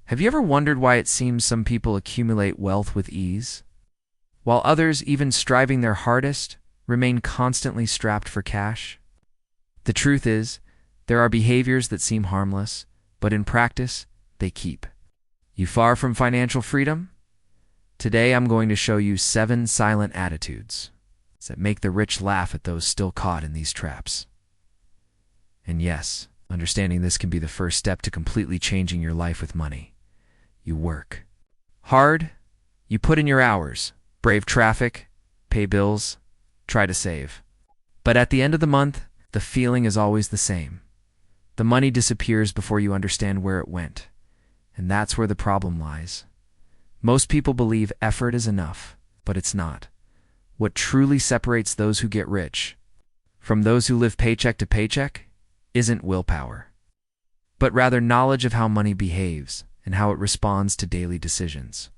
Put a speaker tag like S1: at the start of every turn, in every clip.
S1: Have you ever wondered why it seems some people accumulate wealth with ease, while others, even striving their hardest, remain constantly strapped for cash? The truth is, there are behaviors that seem harmless, but in practice, they keep you far from financial freedom? Today, I'm going to show you 7 silent attitudes that make the rich laugh at those still caught in these traps. And yes, understanding this can be the first step to completely changing your life with money. You work hard, you put in your hours, brave traffic, pay bills, try to save. But at the end of the month, the feeling is always the same. The money disappears before you understand where it went. And that's where the problem lies. Most people believe effort is enough, but it's not. What truly separates those who get rich from those who live paycheck to paycheck isn't willpower, but rather knowledge of how money behaves and how it responds to daily decisions.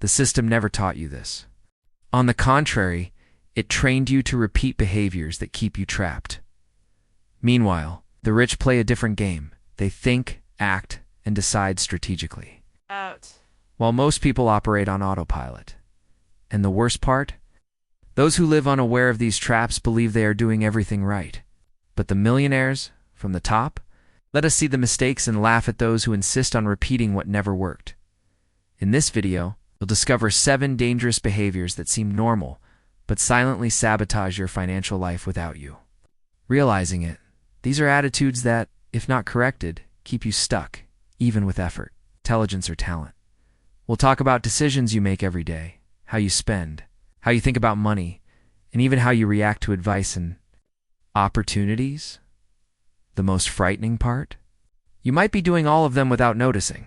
S1: The system never taught you this. On the contrary, it trained you to repeat behaviors that keep you trapped. Meanwhile, the rich play a different game. They think, act, and decide strategically, while most people operate on autopilot. And the worst part? Those who live unaware of these traps believe they are doing everything right. But the millionaires, from the top, let us see the mistakes and laugh at those who insist on repeating what never worked. In this video, you'll discover 7 dangerous behaviors that seem normal, but silently sabotage your financial life without you realizing it. These are attitudes that, if not corrected, keep you stuck, even with effort, intelligence, or talent. We'll talk about decisions you make every day, how you spend, how you think about money, and even how you react to advice and opportunities. The most frightening part? You might be doing all of them without noticing,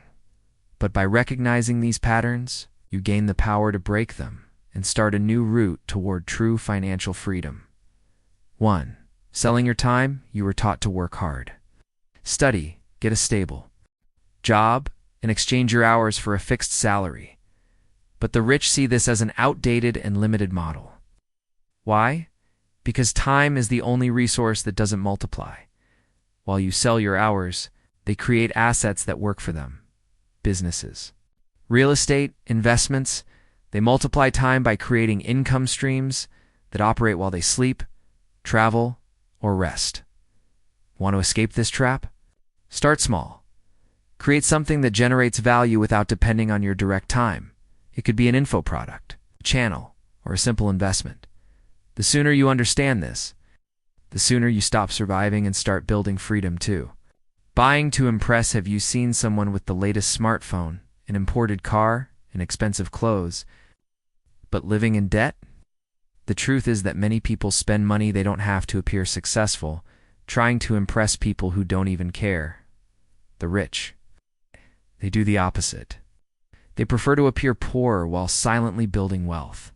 S1: but by recognizing these patterns, you gain the power to break them and start a new route toward true financial freedom. 1. Selling your time. You were taught to work hard. Study, get a stable job, and exchange your hours for a fixed salary. But the rich see this as an outdated and limited model. Why? Because time is the only resource that doesn't multiply. While you sell your hours, they create assets that work for them. Businesses, real estate, investments, they multiply time by creating income streams that operate while they sleep, travel, or rest. Want to escape this trap? Start small. Create something that generates value without depending on your direct time. It could be an info product, a channel, or a simple investment. The sooner you understand this, the sooner you stop surviving and start building freedom too. Buying to impress. Have you seen someone with the latest smartphone, an imported car, and expensive clothes, but living in debt? The truth is that many people spend money they don't have to appear successful, trying to impress people who don't even care. The rich, they do the opposite. They prefer to appear poor while silently building wealth.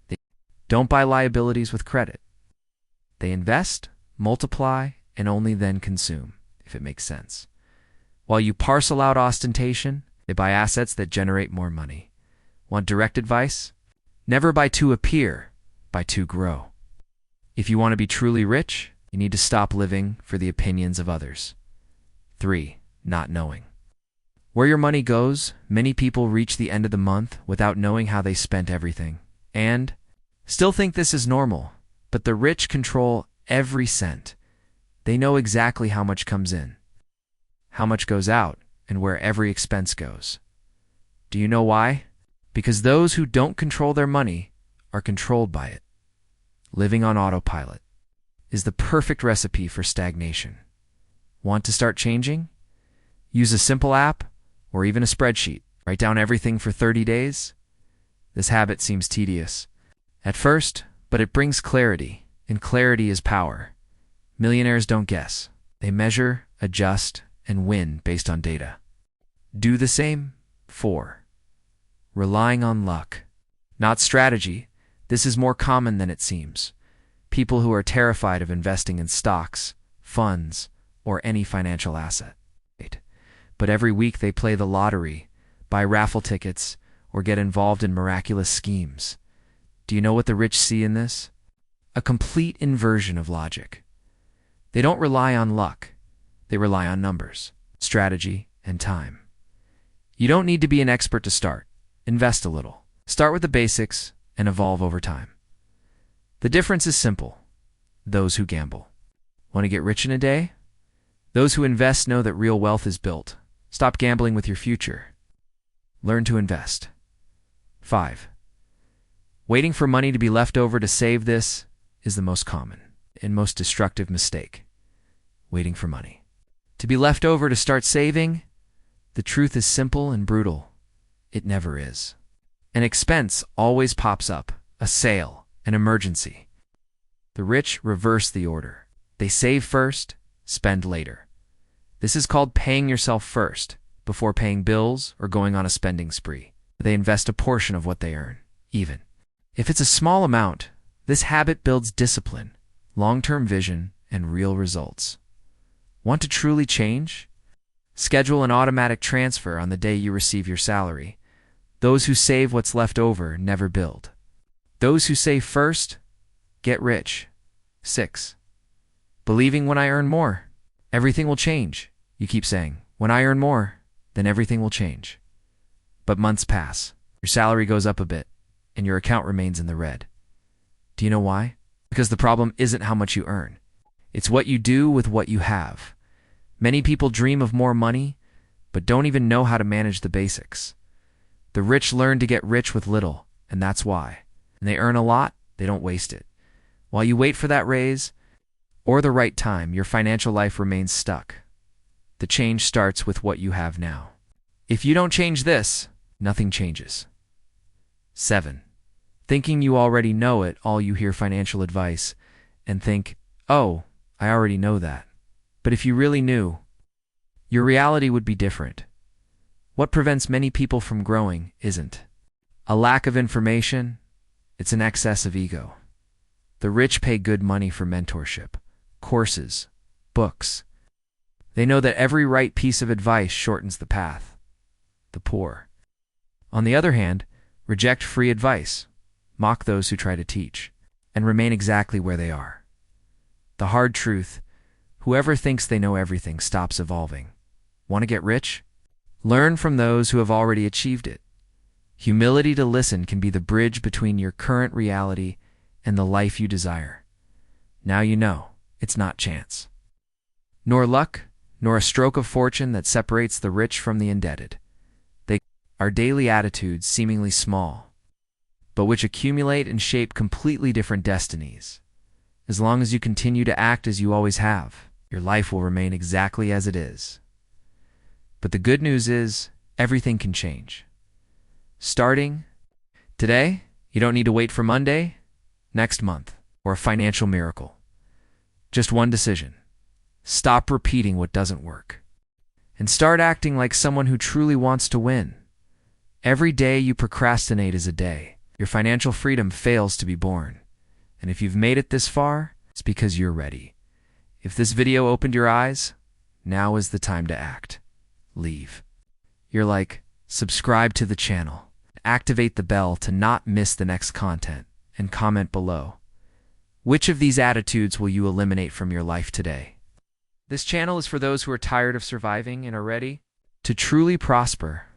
S1: They don't buy liabilities with credit. They invest, multiply, and only then consume, if it makes sense. While you parcel out ostentation, they buy assets that generate more money. Want direct advice? Never buy to appear, buy to grow. If you want to be truly rich, you need to stop living for the opinions of others. 3. Not knowing where your money goes. Many people reach the end of the month without knowing how they spent everything, and still think this is normal. But the rich control every cent. They know exactly how much comes in, how much goes out, and where every expense goes. Do you know why? Because those who don't control their money are controlled by it. Living on autopilot is the perfect recipe for stagnation. Want to start changing? Use a simple app or even a spreadsheet. Write down everything for 30 days. This habit seems tedious at first, but it brings clarity, and clarity is power. Millionaires don't guess. They measure, adjust, and win based on data. Do the same. 4. Relying on luck, not strategy. This is more common than it seems. People who are terrified of investing in stocks, funds, or any financial asset. But every week they play the lottery, buy raffle tickets, or get involved in miraculous schemes. Do you know what the rich see in this? A complete inversion of logic. They don't rely on luck. They rely on numbers, strategy, and time. You don't need to be an expert to start. Invest a little. Start with the basics and evolve over time. The difference is simple. Those who gamble want to get rich in a day. Those who invest know that real wealth is built. Stop gambling with your future. Learn to invest. 5. Waiting for money to be left over to save. This is the most common and most destructive mistake. Waiting for money to be left over to start saving. The truth is simple and brutal. It never is. An expense always pops up, a sale, an emergency. The rich reverse the order. They save first, spend later. This is called paying yourself first, before paying bills or going on a spending spree. They invest a portion of what they earn, even if it's a small amount. This habit builds discipline, long-term vision, and real results. Want to truly change? Schedule an automatic transfer on the day you receive your salary. Those who save what's left over never build. Those who save first get rich. 6. Believing when I earn more, everything will change. You keep saying, when I earn more, then everything will change. But months pass, your salary goes up a bit, and your account remains in the red. Do you know why? Because the problem isn't how much you earn. It's what you do with what you have. Many people dream of more money, but don't even know how to manage the basics. The rich learn to get rich with little, and that's why. And they earn a lot, they don't waste it. While you wait for that raise or the right time, your financial life remains stuck. The change starts with what you have now. If you don't change this, nothing changes. 7. Thinking you already know it all. You hear financial advice and think, oh, I already know that. But if you really knew, your reality would be different. What prevents many people from growing isn't a lack of information, it's an excess of ego. The rich pay good money for mentorship, courses, books. They know that every right piece of advice shortens the path. The poor, on the other hand, reject free advice, mock those who try to teach, and remain exactly where they are. The hard truth: whoever thinks they know everything stops evolving. Want to get rich? Learn from those who have already achieved it. Humility to listen can be the bridge between your current reality and the life you desire. Now you know, it's not chance, nor luck, nor a stroke of fortune that separates the rich from the indebted. They are daily attitudes, seemingly small, but which accumulate and shape completely different destinies. As long as you continue to act as you always have, your life will remain exactly as it is. But the good news is, everything can change. Starting today, you don't need to wait for Monday, next month, or a financial miracle. Just one decision. Stop repeating what doesn't work, and start acting like someone who truly wants to win. Every day you procrastinate is a day your financial freedom fails to be born. And if you've made it this far, it's because you're ready. If this video opened your eyes, now is the time to act. Leave. You're like, subscribe to the channel, activate the bell to not miss the next content, and comment below. Which of these attitudes will you eliminate from your life today? This channel is for those who are tired of surviving and are ready to truly prosper.